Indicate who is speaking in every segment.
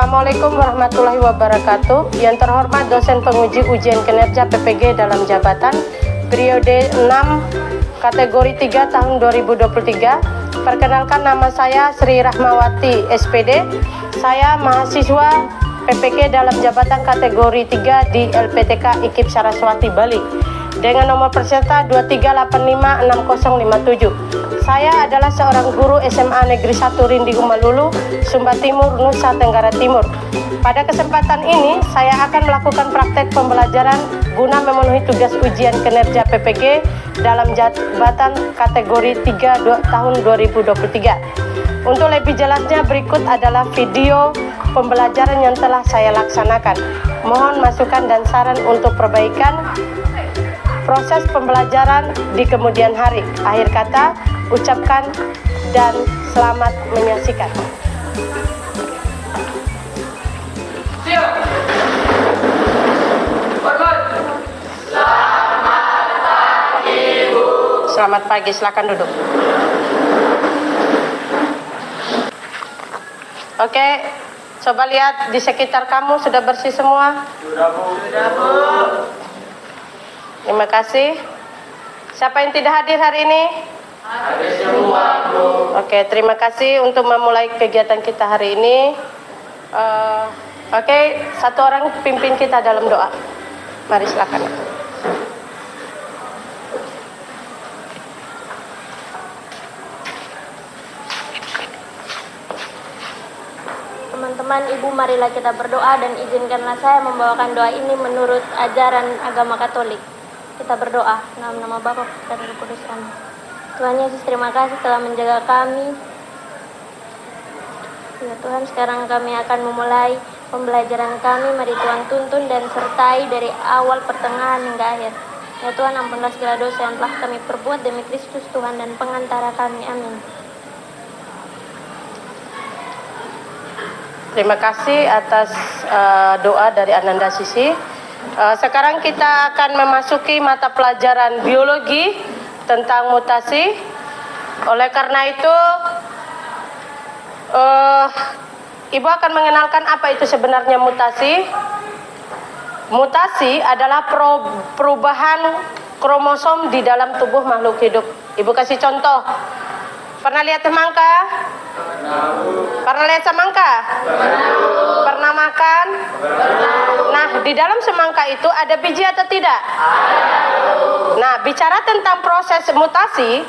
Speaker 1: Assalamualaikum warahmatullahi wabarakatuh. Yang terhormat dosen penguji ujian kinerja PPG dalam jabatan periode 6 kategori 3 tahun 2023. Perkenalkan, nama saya Sri Rahmawati SPD. Saya mahasiswa PPG dalam jabatan kategori 3 di LPTK IKIP Saraswati Bali dengan nomor peserta 23856057. Saya adalah seorang guru SMA Negeri 1 Rindi Umalulu, Sumba Timur, Nusa Tenggara Timur. Pada kesempatan ini, saya akan melakukan praktek pembelajaran guna memenuhi tugas ujian kinerja PPG dalam jabatan kategori 3 tahun 2023. Untuk lebih jelasnya, berikut adalah video pembelajaran yang telah saya laksanakan. Mohon masukan dan saran untuk perbaikan proses pembelajaran di kemudian hari. Akhir kata, ucapkan dan selamat menyaksikan. Selamat pagi, silakan duduk. Oke, coba lihat di sekitar kamu sudah bersih semua?
Speaker 2: Sudah, Bu.
Speaker 1: Terima kasih. Siapa yang tidak hadir hari ini?
Speaker 2: Hadir semua, Bu.
Speaker 1: Oke, terima kasih untuk memulai kegiatan kita hari ini. Oke, satu orang pimpin kita dalam doa. Mari silakan.
Speaker 3: Teman-teman, Ibu, marilah kita berdoa dan izinkanlah saya membawakan doa ini menurut ajaran agama Katolik. Kita berdoa dalam nama Bapa dan Roh Kudus. Amin. Tuhan Yesus, terima kasih telah menjaga kami. Ya Tuhan, sekarang kami akan memulai pembelajaran kami. Mari Tuhan tuntun dan sertai dari awal, pertengahan hingga akhir. Ya Tuhan, ampunlah segala dosa yang telah kami perbuat demi Kristus Tuhan dan pengantara kami. Amin.
Speaker 1: Terima kasih atas doa dari Ananda Sisi. Sekarang kita akan memasuki mata pelajaran biologi tentang mutasi. Oleh karena itu, Ibu akan mengenalkan apa itu sebenarnya mutasi. Mutasi adalah perubahan kromosom di dalam tubuh makhluk hidup. Ibu kasih contoh. Pernah lihat semangka? Pernah lihat semangka? Pernah makan? Nah, di dalam semangka itu ada biji atau tidak? Nah, bicara tentang proses mutasi,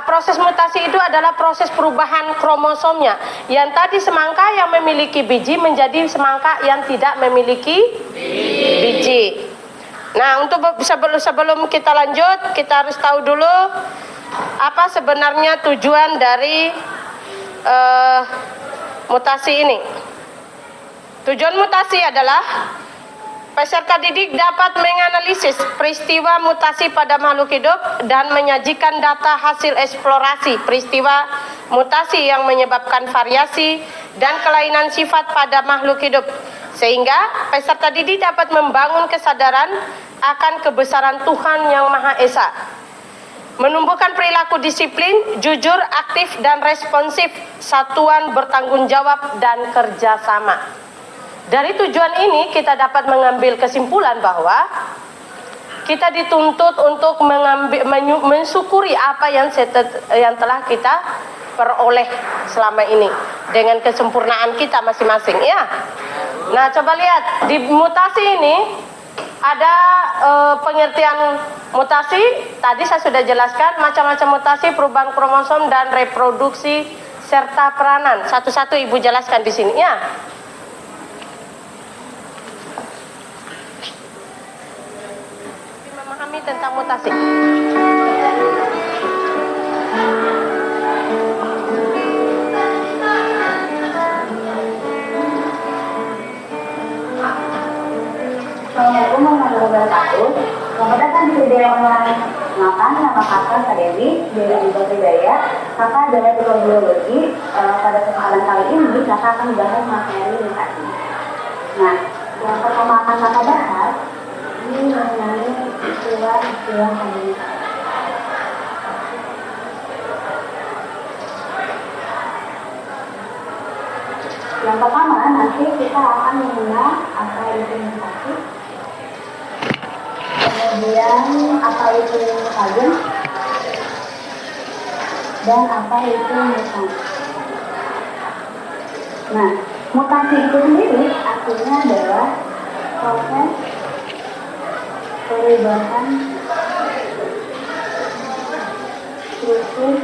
Speaker 1: proses mutasi itu adalah proses perubahan kromosomnya. Yang tadi semangka yang memiliki biji menjadi semangka yang tidak memiliki biji. Nah, untuk sebelum kita lanjut, kita harus tahu dulu apa sebenarnya tujuan dari mutasi ini. Tujuan mutasi adalah peserta didik dapat menganalisis peristiwa mutasi pada makhluk hidup dan menyajikan data hasil eksplorasi peristiwa mutasi yang menyebabkan variasi dan kelainan sifat pada makhluk hidup, sehingga peserta didik dapat membangun kesadaran akan kebesaran Tuhan Yang Maha Esa, menumbuhkan perilaku disiplin, jujur, aktif, dan responsif, satuan bertanggung jawab dan kerjasama. Dari tujuan ini kita dapat mengambil kesimpulan bahwa kita dituntut untuk mensyukuri apa yang telah kita peroleh selama ini dengan kesempurnaan kita masing-masing, ya. Nah, coba lihat di mutasi ini ada pengertian mutasi. Tadi saya sudah jelaskan macam-macam mutasi, perubahan kromosom dan reproduksi serta peranan. Satu-satu Ibu jelaskan di sini, ya. Memahami tentang mutasi.
Speaker 4: Assalamualaikum warahmatullahi wabarakatuh. Selamat datang di video online. Kenalkan, nama kakak Dewi Hidayah. Kakak adalah tukang biologi. Pada kesempatan kali ini kakak akan membahas materi mutasi. Nah, yang pertama akan kakak bahas ini mengenai istilah komunikasi. Yang pertama, nanti kita akan mengenal apa itu mutasi, kemudian apa itu mutagen, dan apa itu mutasi. Nah, mutasi itu sendiri artinya adalah proses perubahan struktur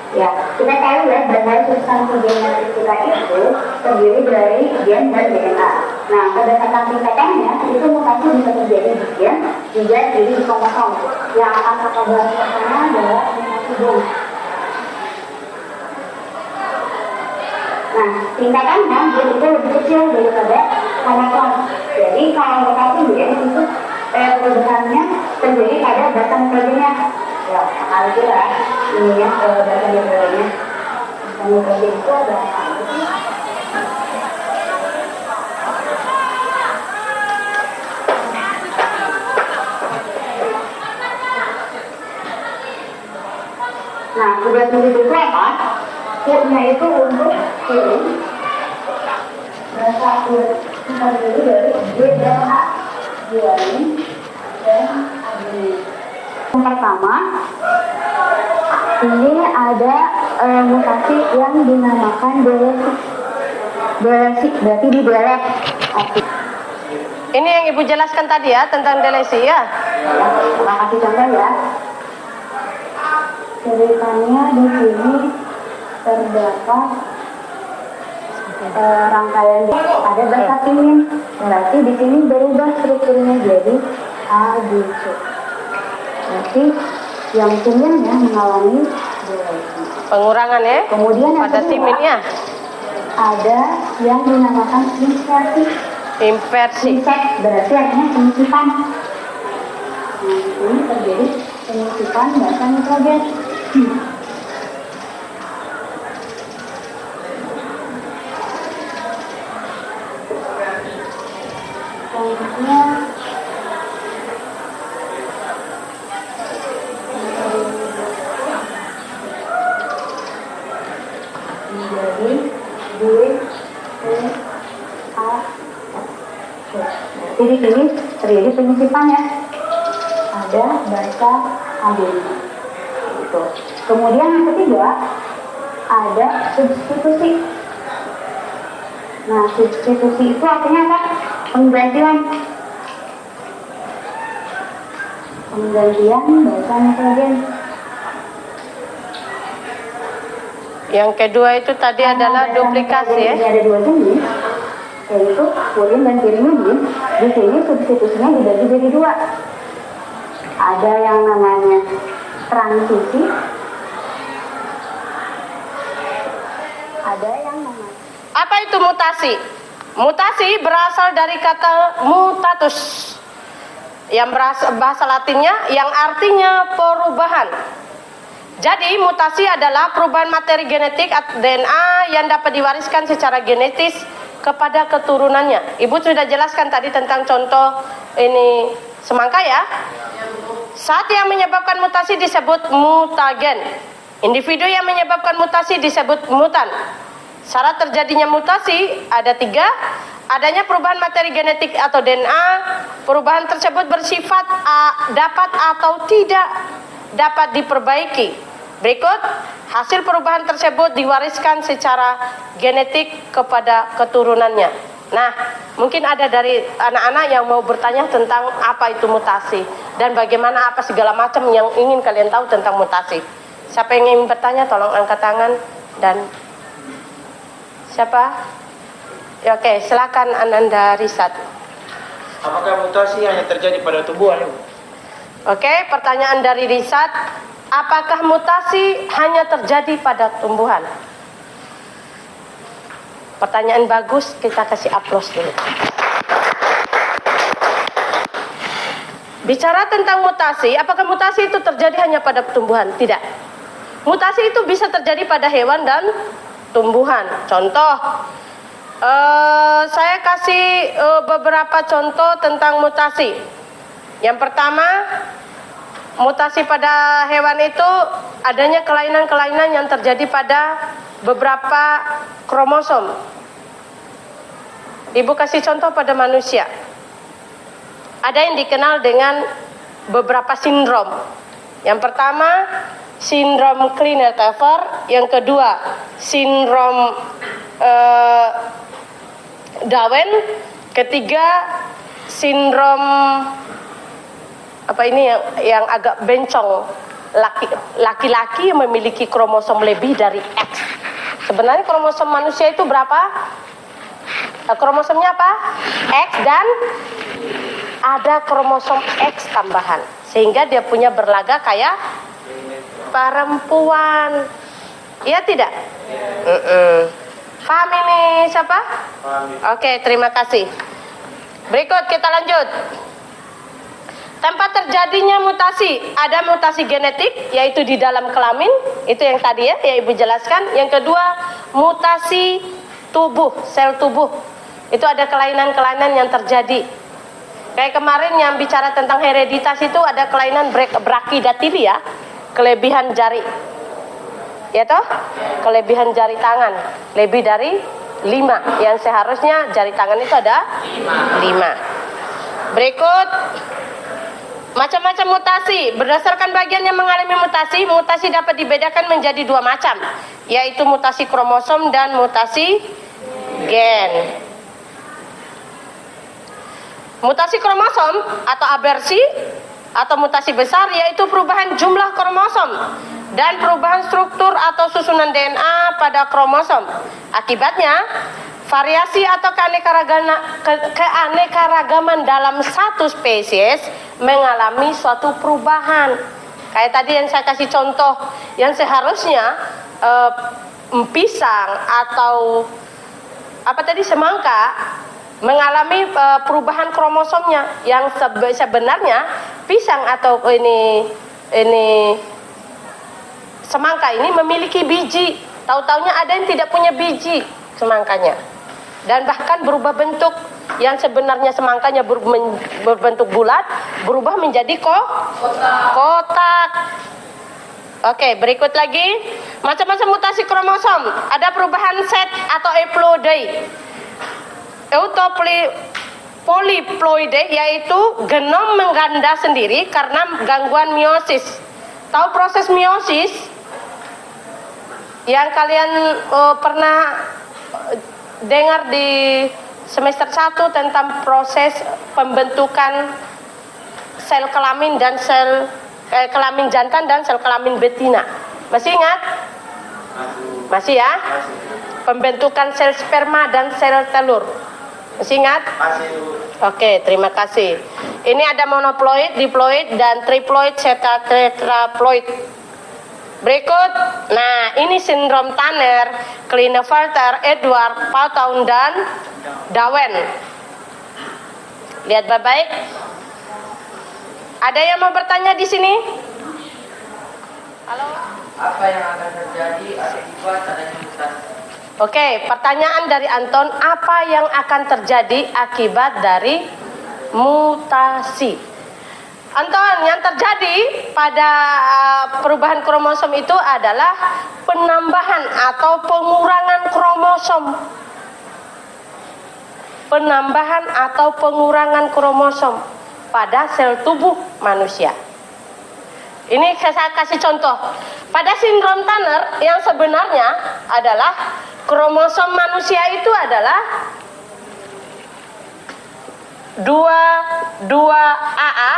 Speaker 4: ya, kita tahu ya bahwa substansi genetik kita itu terdiri dari gen dan DNA. Nah, berdasarkan tingkatannya, itu mutasi bisa terjadi di gen, juga di kromosom. Yang akan kita bahas pertama adalah mutasi gen. Nah, tingkatannya gen itu lebih kecil daripada kromosom. Jadi kalau mutasi gen itu perubahannya terjadi pada batang proteinnya. Ya, sekali kira ini ya batang proteinnya. Batang protein itu ada apa? Nah, tugas itu apa? Foodnya itu untuk kirim berasal terdiri dari DNA, guanin, dan adenin. Yang pertama, ini ada mutasi yang dinamakan delesi. Delesi berarti di delete.
Speaker 1: Ini yang Ibu jelaskan tadi ya tentang delesi ya.
Speaker 4: Kita kasih contoh ya. Ceritanya di sini terdapat rangkaian ada bahasa timin. Berarti di sini berubah strukturnya jadi ABC. Berarti yang timinnya mengalami delesi.
Speaker 1: Pengurangan ya.
Speaker 4: Kemudian yang
Speaker 1: pada
Speaker 4: kedua,
Speaker 1: timinnya.
Speaker 4: ada yang dinamakan inversi.
Speaker 1: Inversi.
Speaker 4: Insert berarti artinya penyisipan. Nah, ini terjadi penyisipan basa nitrogen. Selanjutnya menjadi jadi di sini terjadi penyisipan ya. Ada basa adenin. Gitu. Kemudian yang ketiga ada substitusi. Nah, substitusi itu artinya apa? Penggantian basa nitrogen.
Speaker 1: Yang kedua itu tadi adalah duplikasi ya.
Speaker 4: Ini ada dua jenis, yaitu purin dan pirimidin. Di sini substitusinya dibagi jadi dua. Ada yang namanya transisi, ada yang namanya.
Speaker 1: Apa itu mutasi? Mutasi berasal dari kata mutatus, yang bahasa Latinnya yang artinya perubahan. Jadi mutasi adalah perubahan materi genetik DNA yang dapat diwariskan secara genetis kepada keturunannya. Ibu sudah jelaskan tadi tentang contoh ini semangka ya. Saat yang menyebabkan mutasi disebut mutagen. Individu yang menyebabkan mutasi disebut mutan. Syarat terjadinya mutasi ada 3. Adanya perubahan materi genetik atau DNA. Perubahan tersebut bersifat dapat atau tidak dapat diperbaiki. Berikut, hasil perubahan tersebut diwariskan secara genetik kepada keturunannya. Nah, mungkin ada dari anak-anak yang mau bertanya tentang apa itu mutasi dan bagaimana apa segala macam yang ingin kalian tahu tentang mutasi. Siapa yang ingin bertanya tolong angkat tangan. Dan siapa? Ya, oke, silakan Ananda Risat.
Speaker 2: Apakah mutasi hanya terjadi pada tumbuhan?
Speaker 1: Oke, pertanyaan dari Risat. Apakah mutasi hanya terjadi pada tumbuhan? Pertanyaan bagus, kita kasih aplaus dulu. Bicara tentang mutasi, apakah mutasi itu terjadi hanya pada tumbuhan? Tidak. Mutasi itu bisa terjadi pada hewan dan tumbuhan. Contoh, saya kasih beberapa contoh tentang mutasi. Yang pertama, mutasi pada hewan itu adanya kelainan-kelainan yang terjadi pada beberapa kromosom. Ibu kasih contoh pada manusia. Ada yang dikenal dengan beberapa sindrom. Yang pertama, sindrom Klinefelter. Yang kedua, sindrom Down. Ketiga, sindrom apa ini yang agak bencong, laki-laki yang memiliki kromosom lebih dari X. Sebenarnya kromosom manusia itu berapa? Kromosomnya apa? X, dan ada kromosom X tambahan, sehingga dia punya berlaga kayak perempuan. Iya tidak? Paham ini siapa? Oke, terima kasih. Berikut kita lanjut. Tempat terjadinya mutasi, ada mutasi genetik, yaitu di dalam kelamin, itu yang tadi ya Ibu jelaskan. Yang kedua, mutasi tubuh, sel tubuh, itu ada kelainan-kelainan yang terjadi. Kayak kemarin yang bicara tentang hereditas itu ada kelainan brachydactyly, kelebihan jari, ya toh, kelebihan jari tangan, lebih dari 5, yang seharusnya jari tangan itu ada 5. Berikut, macam-macam mutasi. Berdasarkan bagian yang mengalami mutasi, mutasi dapat dibedakan menjadi 2 macam, yaitu mutasi kromosom dan mutasi gen. Mutasi kromosom atau abersi atau mutasi besar yaitu perubahan jumlah kromosom dan perubahan struktur atau susunan DNA pada kromosom. Akibatnya, variasi atau keanekaragaman dalam satu spesies mengalami suatu perubahan. Kayak tadi yang saya kasih contoh, yang seharusnya pisang atau apa tadi, semangka, mengalami perubahan kromosomnya, yang sebenarnya pisang atau ini semangka ini memiliki biji. Tahu-taunya ada yang tidak punya biji semangkanya, dan bahkan berubah bentuk. Yang sebenarnya semangkanya berbentuk bulat berubah menjadi kotak. Oke, berikut lagi, macam-macam mutasi kromosom. Ada perubahan set atau eutopoliploide, yaitu genom mengganda sendiri karena gangguan meiosis. Tahu proses meiosis? Yang kalian pernah dengar di semester 1 tentang proses pembentukan sel kelamin dan kelamin jantan dan sel kelamin betina. Masih ingat? Masih ya? Pembentukan sel sperma dan sel telur. Masih ingat? Oke, terima kasih. Ini ada monoploid, diploid, dan triploid serta tetraploid. Berikut, nah ini sindrom Tanner, Klinefelter, Edwards, Patton, dan Down. Lihat baik-baik. Ada yang mau bertanya di sini? Halo?
Speaker 5: Apa yang akan terjadi akibat adanya mutasi?
Speaker 1: Oke, pertanyaan dari Anton, apa yang akan terjadi akibat dari mutasi? Anton, yang terjadi pada perubahan kromosom itu adalah penambahan atau pengurangan kromosom. Penambahan atau pengurangan kromosom pada sel tubuh manusia. Ini saya kasih contoh. Pada sindrom Tanner yang sebenarnya adalah kromosom manusia itu adalah 22AA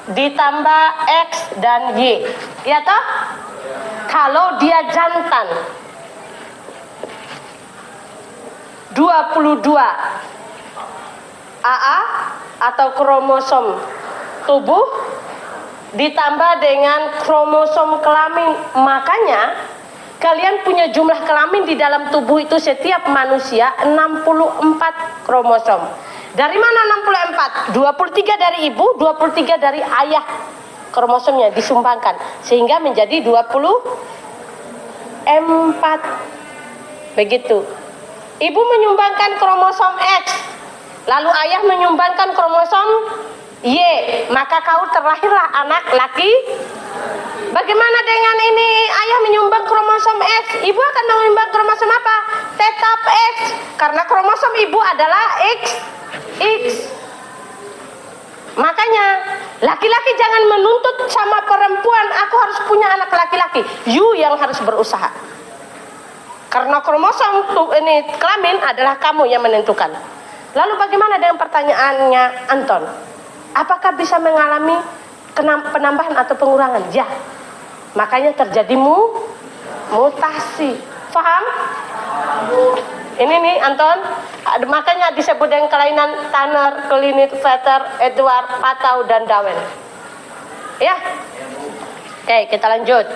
Speaker 1: ditambah X dan Y. Ya toh? Kalau dia jantan 22 AA atau kromosom tubuh ditambah dengan kromosom kelamin. Makanya kalian punya jumlah kelamin di dalam tubuh itu setiap manusia 64 kromosom. Dari mana 64? 23 dari ibu, 23 dari ayah. Kromosomnya disumbangkan sehingga menjadi 24. Begitu. Ibu menyumbangkan kromosom X, lalu ayah menyumbangkan kromosom Y, maka kau terlahirlah anak laki. Bagaimana dengan ini? Ayah menyumbang kromosom X, ibu akan menyumbang kromosom apa? Tetap X, karena kromosom ibu adalah X. Makanya laki-laki jangan menuntut sama perempuan, aku harus punya anak laki-laki. You yang harus berusaha. Karena kromosom ini kelamin adalah kamu yang menentukan. Lalu bagaimana dengan pertanyaannya Anton? Apakah bisa mengalami penambahan atau pengurangan? Ya. Makanya terjadi mutasi. Faham? Ini nih Anton, makanya disebut dengan kelainan Tanner, Klinik, Vetter, Edward, Patau, dan Darwin. Ya? Oke, kita lanjut.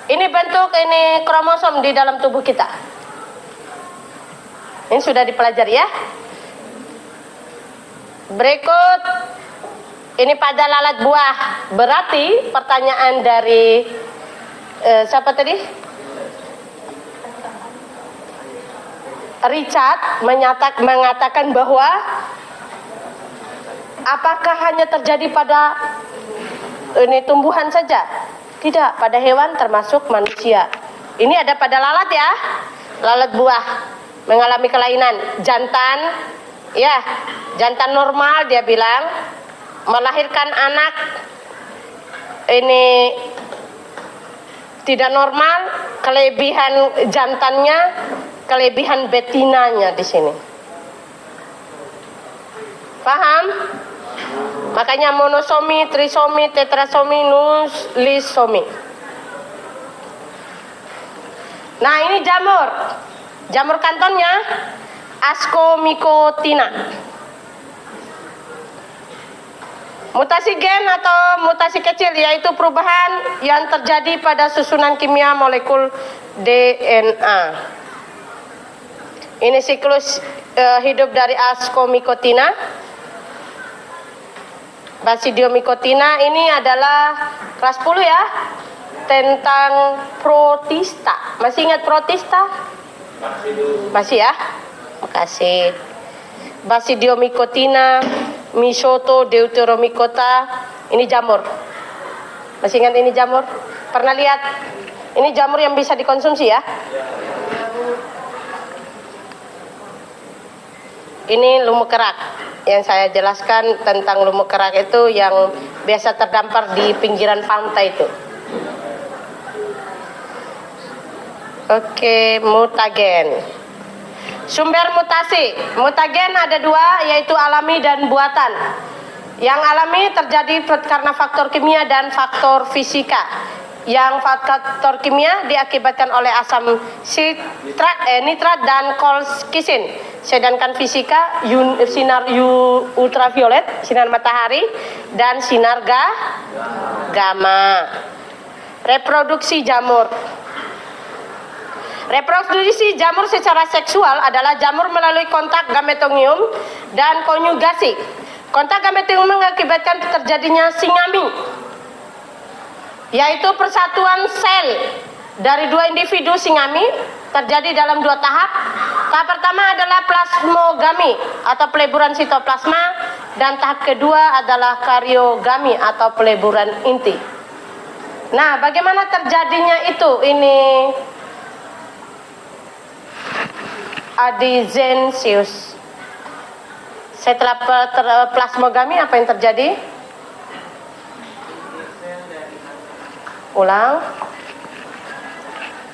Speaker 1: Ini bentuk ini kromosom di dalam tubuh kita. Ini sudah dipelajari ya. Berikut ini pada lalat buah. Berarti pertanyaan dari siapa tadi? Richard mengatakan bahwa apakah hanya terjadi pada ini tumbuhan saja? Tidak, pada hewan termasuk manusia. Ini ada pada lalat ya. Lalat buah mengalami kelainan. Jantan, ya, jantan normal dia bilang melahirkan anak ini tidak normal, kelebihan jantannya, kelebihan betinanya di sini. Paham? Makanya monosomi, trisomi, tetrasomi, lisomi. Nah, ini jamur. Jamur kantonnya Ascomycotina. Mutasi gen atau mutasi kecil yaitu perubahan yang terjadi pada susunan kimia molekul DNA. Ini siklus hidup dari Ascomycotina. Basidiomycotina ini adalah kelas 10 ya, tentang protista. Masih ingat protista? Masih ya? Makasih. Basidiomycotina, Misoto, Deuteromycota, ini jamur. Masih ingat ini jamur? Pernah lihat? Ini jamur yang bisa dikonsumsi ya? Ini lumut kerak. Yang saya jelaskan tentang lumut kerak itu yang biasa terdampar di pinggiran pantai itu. Oke, mutagen. Sumber mutasi. Mutagen ada dua, yaitu alami dan buatan. Yang alami terjadi karena faktor kimia dan faktor fisika. Yang faktor kimia diakibatkan oleh asam nitrat dan kolskisin. Sedangkan fisika sinar ultraviolet, sinar matahari, dan sinar gamma. Reproduksi jamur. Reproduksi jamur secara seksual adalah jamur melalui kontak gametonium dan konjugasi. Kontak gametonium mengakibatkan terjadinya singami, yaitu persatuan sel dari dua individu singami terjadi dalam dua tahap. Tahap pertama adalah plasmogami atau peleburan sitoplasma, dan tahap kedua adalah karyogami atau peleburan inti. Nah, bagaimana terjadinya itu? Ini Adizensius. Setelah plasmogami apa yang terjadi? Ulang.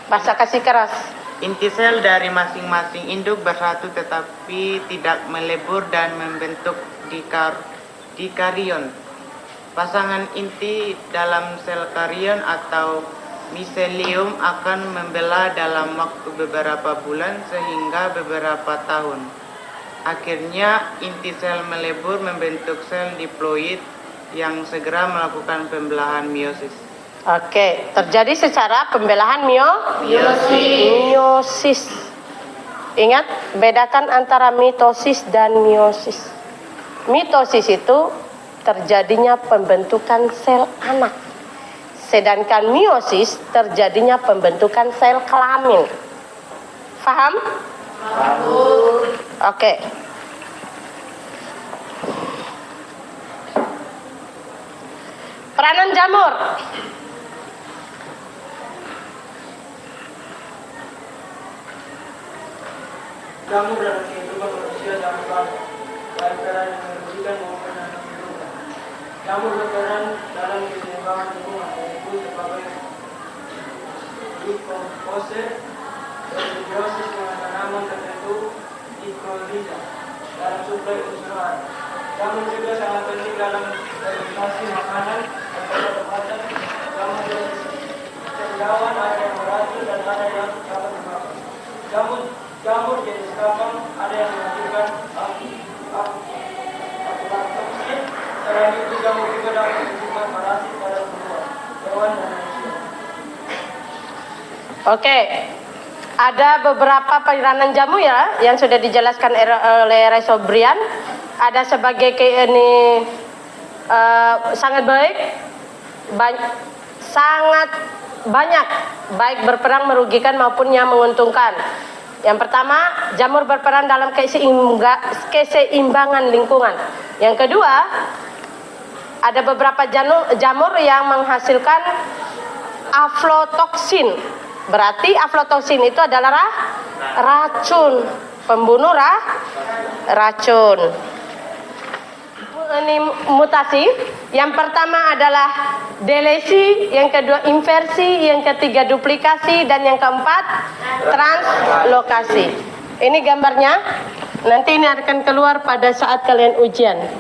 Speaker 1: Bahasa kasih keras.
Speaker 6: Inti sel dari masing-masing induk bersatu tetapi tidak melebur dan membentuk dikarion. Pasangan inti dalam sel karion atau miselium akan membelah dalam waktu beberapa bulan sehingga beberapa tahun. Akhirnya inti sel melebur membentuk sel diploid yang segera melakukan pembelahan meiosis.
Speaker 1: Oke, terjadi secara pembelahan meiosis. Ingat, bedakan antara mitosis dan meiosis. Mitosis itu terjadinya pembentukan sel anak. Sedangkan meiosis terjadinya pembentukan sel kelamin. Faham? Oke. Peranan jamur.
Speaker 2: Jamur dalam kehidupan manusia sangat banyak, baik peran yang merugikan maupun yang menguntungkan. Jamur berperan dalam keseimbangan lingkungan, yaitu sebagai dekomposer, simbiosis dengan tanaman tertentu, mikrorhiza dalam suplai unsur air. Jamur juga sangat penting dalam fermentasi makanan dan obat-obatan. Jamur jenis cendawan ada yang beracun dan ada yang dapat dimakan. Jamur jenis kapang ada yang menghasilkan aflatoksin. Selain itu, jamur juga dapat menimbulkan parasit pada tumbuhan, hewan dan manusia.
Speaker 1: Oke, ada beberapa peranan jamu ya yang sudah dijelaskan oleh Reso Brian. Ada sebagai ini sangat baik, sangat banyak, baik berperan merugikan maupun yang menguntungkan. Yang pertama, jamur berperan dalam keseimbangan lingkungan. Yang kedua, ada beberapa jamur yang menghasilkan aflatoksin. Berarti aflatoksin itu adalah racun, pembunuh racun. Ini mutasi. Yang pertama adalah delesi, yang kedua inversi, yang ketiga duplikasi, dan yang keempat translokasi. Ini gambarnya. Nanti ini akan keluar pada saat kalian ujian.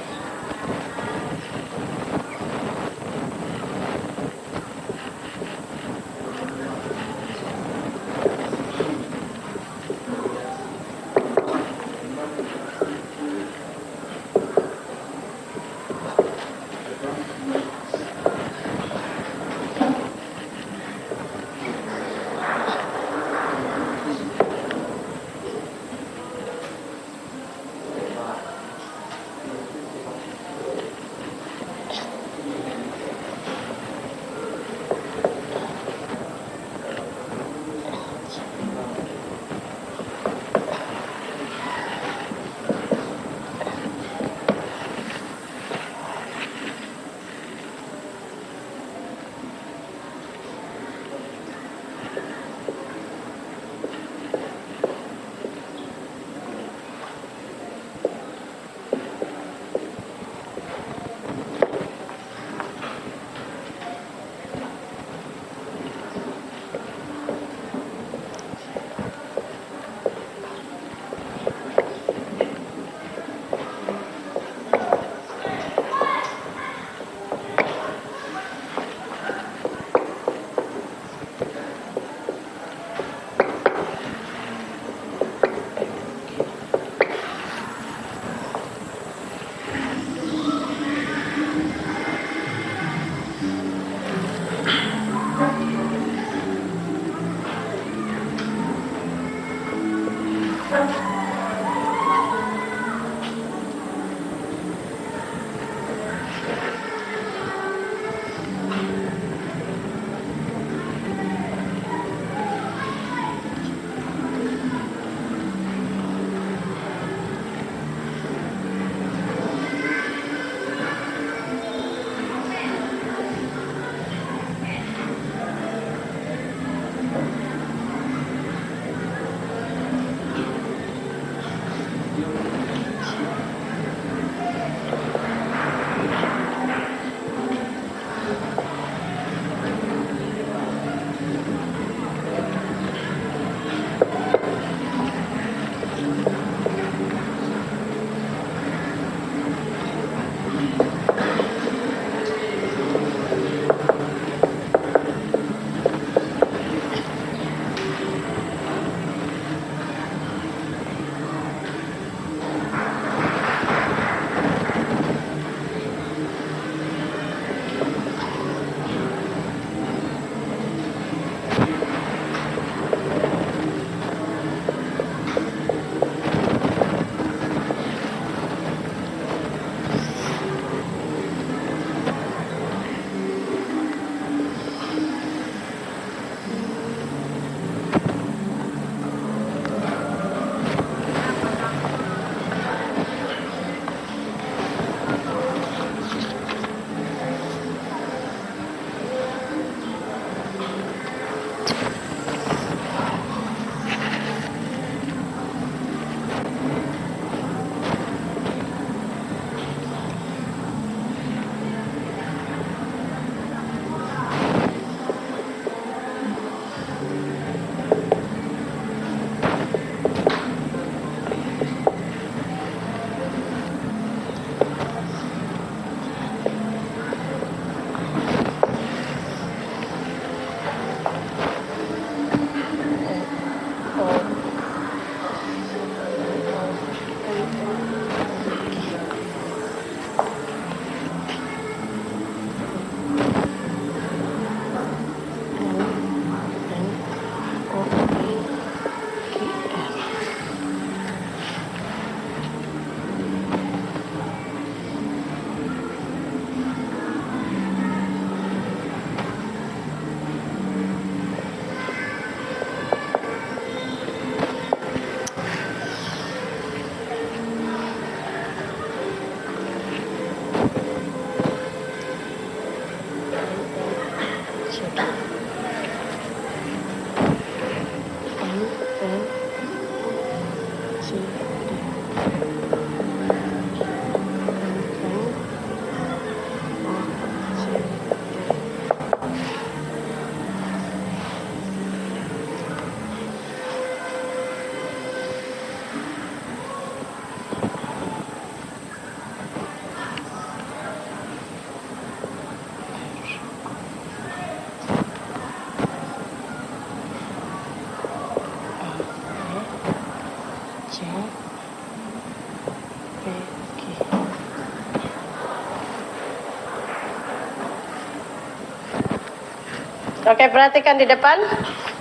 Speaker 1: Oke, perhatikan di depan.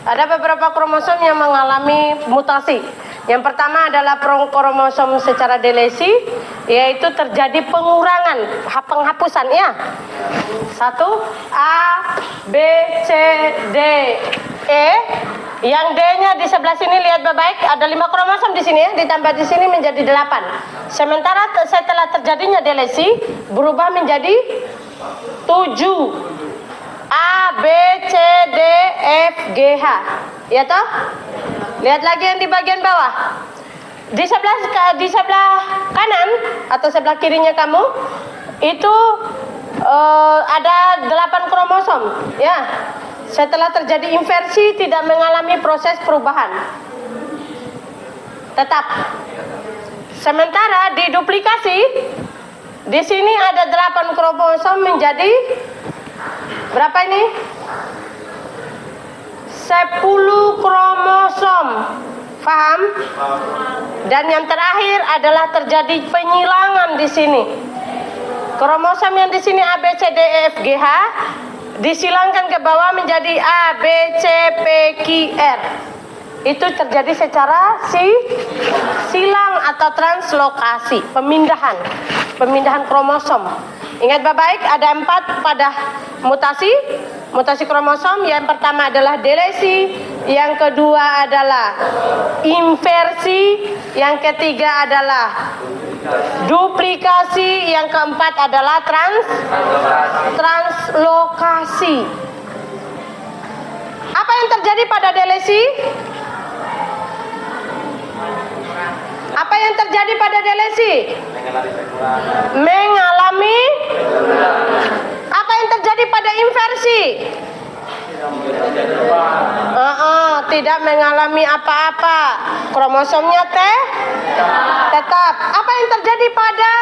Speaker 1: Ada beberapa kromosom yang mengalami mutasi. Yang pertama adalah kromosom secara delesi, yaitu terjadi pengurangan, penghapusan ya. 1 A, B, C, D, E. Yang D-nya di sebelah sini lihat baik, ada 5 kromosom di sini ya, ditambah di sini menjadi 8. Sementara setelah terjadinya delesi berubah menjadi 7. A, B, C, D, F, G, H. Ya toh? Lihat lagi yang di bagian bawah. Di sebelah kanan atau sebelah kirinya kamu itu ada 8 kromosom, ya. Setelah terjadi inversi tidak mengalami proses perubahan. Tetap. Sementara di duplikasi di sini ada 8 kromosom menjadi berapa ini? 10 kromosom. Paham? Dan yang terakhir adalah terjadi penyilangan di sini. Kromosom yang di sini A, B, C, D, E, F, G, H disilangkan ke bawah menjadi A, B, C, P, Q, R. Itu terjadi secara silang atau translokasi, pemindahan kromosom. Ingat baik, ada 4 pada mutasi kromosom. Yang pertama adalah delesi, yang kedua adalah inversi, yang ketiga adalah duplikasi, yang keempat adalah translokasi. Apa yang terjadi pada delesi? Apa yang terjadi pada delesi? Mengalami. Apa yang terjadi pada inversi? Tidak mengalami apa-apa. Kromosomnya tetap. Apa yang terjadi pada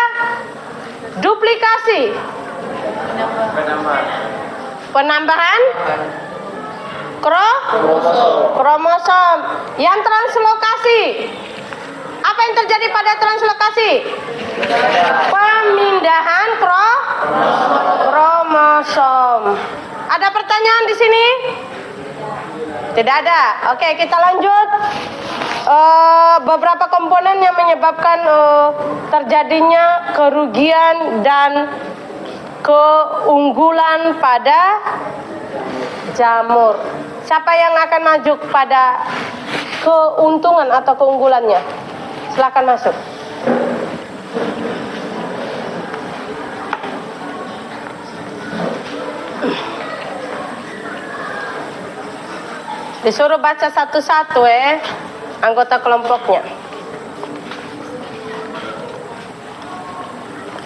Speaker 1: duplikasi? Penambahan kromosom. Yang translokasi, apa yang terjadi pada translokasi? Pemindahan kromosom. Ada pertanyaan di sini? Tidak ada. Oke, kita lanjut. Beberapa komponen yang menyebabkan terjadinya kerugian dan keunggulan pada jamur. Siapa yang akan maju pada keuntungan atau keunggulannya? Silakan masuk. Disuruh baca satu-satu anggota kelompoknya.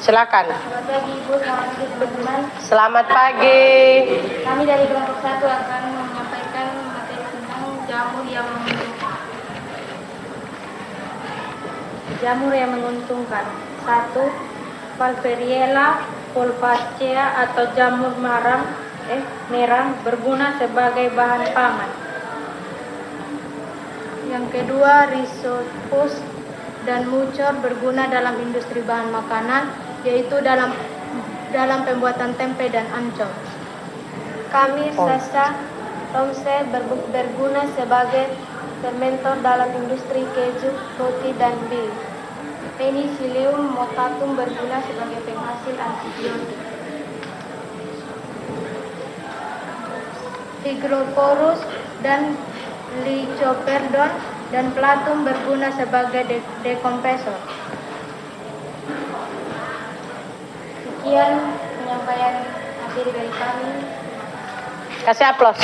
Speaker 1: Silakan.
Speaker 3: Selamat pagi Ibu, selamat pagi teman-teman.
Speaker 1: Selamat pagi.
Speaker 3: Kami dari kelompok 1 akan menyampaikan materi tentang jamur yang menguntungkan. 1. Valeriella polpacea atau jamur merang berguna sebagai bahan pangan. Yang kedua, Rhizopus dan Mucor berguna dalam industri bahan makanan, yaitu dalam pembuatan tempe dan ancol. Kami Sasa Romse berguna sebagai fermentor dalam industri keju, roti, dan bir. Penicillium motatum berguna sebagai penghasil antibiotik. Hygrophorus dan Lycoperdon dan Platum berguna sebagai dekompresor. Sekian penyampaian materi dari kami.
Speaker 1: Kasih aplaus.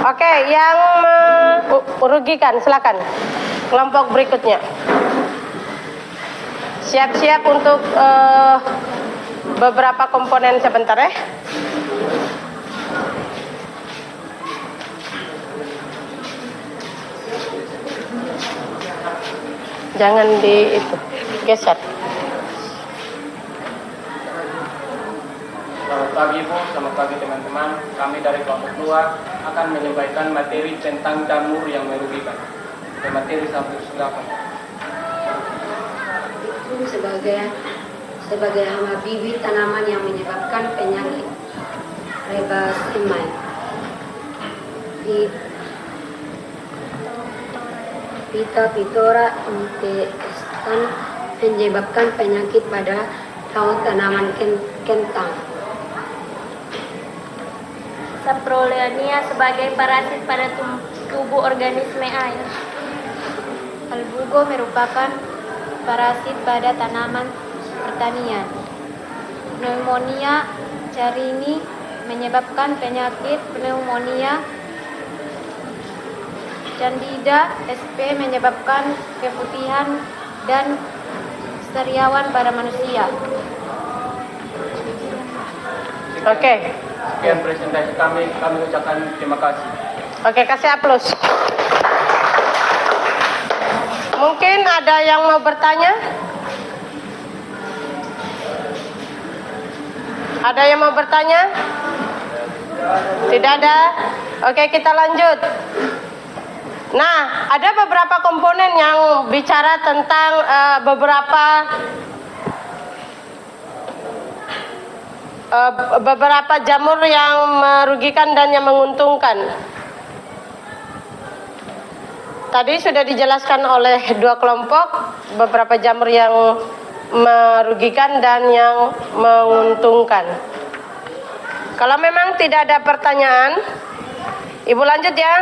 Speaker 1: Oke, yang merugikan silakan. Kelompok berikutnya. Siap-siap untuk beberapa komponen sebentar ya. Jangan geser.
Speaker 7: Selamat pagi Bu, selamat pagi teman-teman. Kami dari kelompok 2 akan menyampaikan materi tentang jamur yang merugikan. materi sampai sedangkan.
Speaker 8: Itu sebagai hama bibit tanaman yang menyebabkan penyakit Rhebasemia. Phytophthora infestan menyebabkan penyakit pada daun tanaman kentang.
Speaker 3: Saproleonia sebagai parasit pada tubuh organisme air. Albugo merupakan parasit pada tanaman pertanian. Pneumonia carini menyebabkan penyakit pneumonia. Candida sp menyebabkan keputihan dan sariawan pada manusia.
Speaker 1: Oke.
Speaker 7: Sekian presentasi kami ucapkan terima kasih.
Speaker 1: Oke, kasih aplaus. Mungkin ada yang mau bertanya? Ada yang mau bertanya? Tidak ada? Oke, kita lanjut. Nah, ada beberapa komponen yang bicara tentang beberapa jamur yang merugikan dan yang menguntungkan. Tadi sudah dijelaskan oleh dua kelompok beberapa jamur yang merugikan dan yang menguntungkan. Kalau memang tidak ada pertanyaan, Ibu lanjut ya.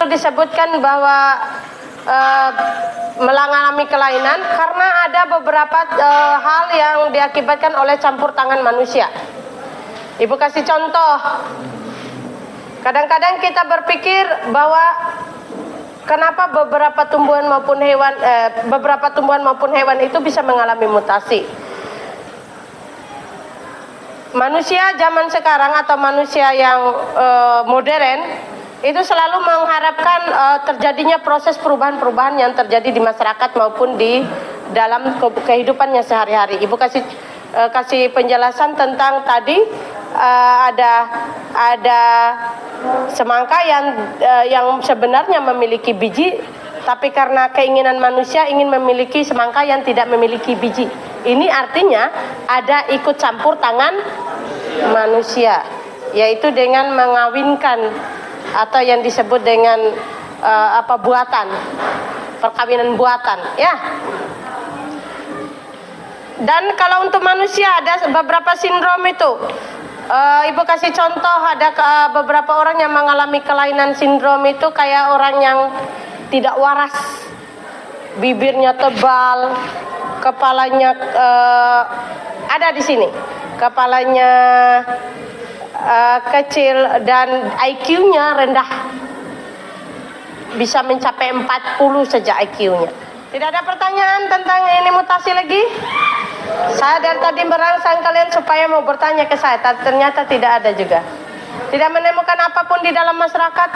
Speaker 1: Disebutkan bahwa mengalami kelainan karena ada beberapa hal yang diakibatkan oleh campur tangan manusia. Ibu kasih contoh. Kadang-kadang kita berpikir bahwa kenapa beberapa tumbuhan maupun hewan itu bisa mengalami mutasi. Manusia zaman sekarang atau manusia yang modern itu selalu mengharapkan terjadinya proses perubahan-perubahan yang terjadi di masyarakat maupun di dalam kehidupannya sehari-hari. Ibu kasih penjelasan tentang tadi ada semangka yang sebenarnya memiliki biji, tapi karena keinginan manusia ingin memiliki semangka yang tidak memiliki biji. Ini artinya ada ikut campur tangan manusia, yaitu dengan mengawinkan atau yang disebut dengan buatan, perkawinan buatan, ya. Dan kalau untuk manusia ada beberapa sindrom itu. Ibu kasih contoh, ada beberapa orang yang mengalami kelainan sindrom itu kayak orang yang tidak waras, bibirnya tebal, kepalanya ada di sini, kepalanya kecil dan IQ-nya rendah, bisa mencapai 40 saja IQ-nya. Tidak ada pertanyaan tentang ini mutasi lagi? Saya dari tadi merangsang kalian supaya mau bertanya ke saya, ternyata tidak ada juga. Tidak menemukan apapun di dalam masyarakat.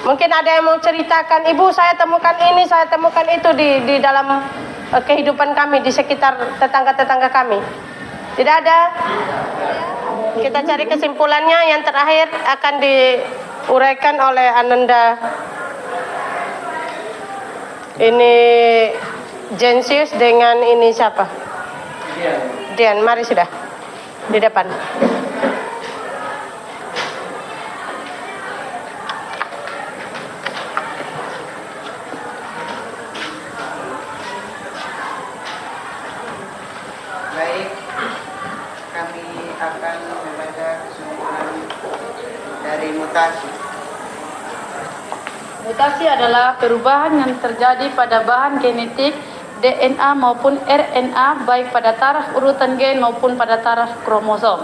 Speaker 1: Mungkin ada yang mau ceritakan, Ibu saya temukan ini, saya temukan itu di dalam kehidupan kami, di sekitar tetangga-tetangga kami. Tidak ada? Kita cari kesimpulannya. Yang terakhir akan diuraikan oleh Ananda. Ini Jensius dengan ini siapa? Dian, mari sudah di depan.
Speaker 6: Baik, kami akan membaca kesimpulan dari mutasi.
Speaker 9: Mutasi adalah perubahan yang terjadi pada bahan genetik DNA maupun RNA, baik pada taraf urutan gen maupun pada taraf kromosom.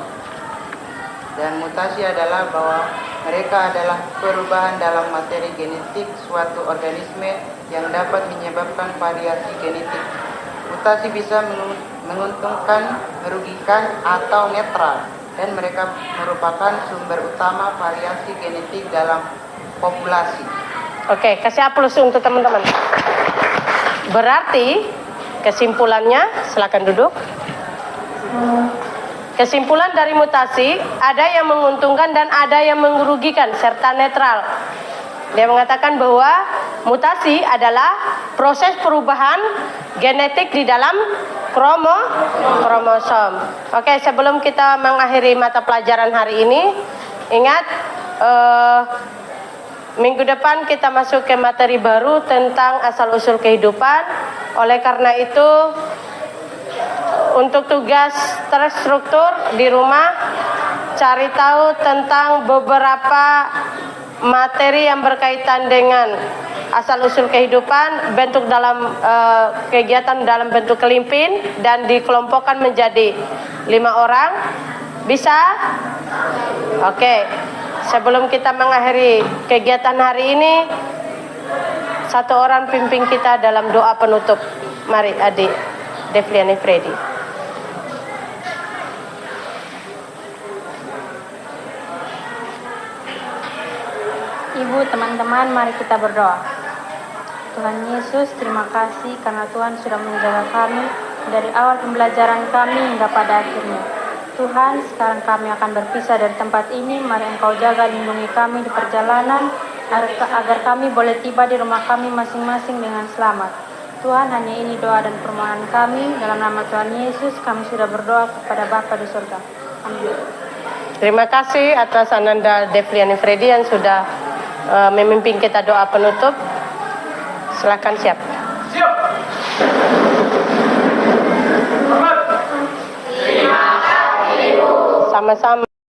Speaker 6: Dan mutasi adalah bahwa Mereka adalah perubahan dalam materi genetik suatu organisme yang dapat menyebabkan variasi genetik. Mutasi bisa menguntungkan, merugikan, atau netral, dan mereka merupakan sumber utama variasi genetik dalam populasi.
Speaker 1: Oke, kasih aplaus untuk teman-teman. Berarti kesimpulannya, silakan duduk. Kesimpulan dari mutasi, ada yang menguntungkan dan ada yang merugikan serta netral. Dia mengatakan bahwa mutasi adalah proses perubahan genetik di dalam kromosom. Oke, sebelum kita mengakhiri mata pelajaran hari ini, ingat minggu depan kita masuk ke materi baru tentang asal-usul kehidupan. Oleh karena itu, untuk tugas terstruktur di rumah, cari tahu tentang beberapa materi yang berkaitan dengan asal-usul kehidupan, bentuk dalam kegiatan dalam bentuk kelimpin, dan dikelompokkan menjadi 5 orang. Bisa? Oke. Sebelum kita mengakhiri kegiatan hari ini, satu orang pimpin kita dalam doa penutup. Mari adik Devliani Freddy.
Speaker 3: Ibu, teman-teman, mari kita berdoa. Tuhan Yesus, terima kasih karena Tuhan sudah menjaga kami dari awal pembelajaran kami hingga pada akhirnya. Tuhan, sekarang kami akan berpisah dari tempat ini. Mari Engkau jaga, lindungi kami di perjalanan agar kami boleh tiba di rumah kami masing-masing dengan selamat. Tuhan, hanya ini doa dan permohonan kami. Dalam nama Tuhan Yesus, kami sudah berdoa kepada Bapa di surga. Amin.
Speaker 1: Terima kasih atas Ananda Devliani Freddy yang sudah memimpin kita doa penutup. Silakan siap.
Speaker 2: Siap.
Speaker 1: Sama-sama.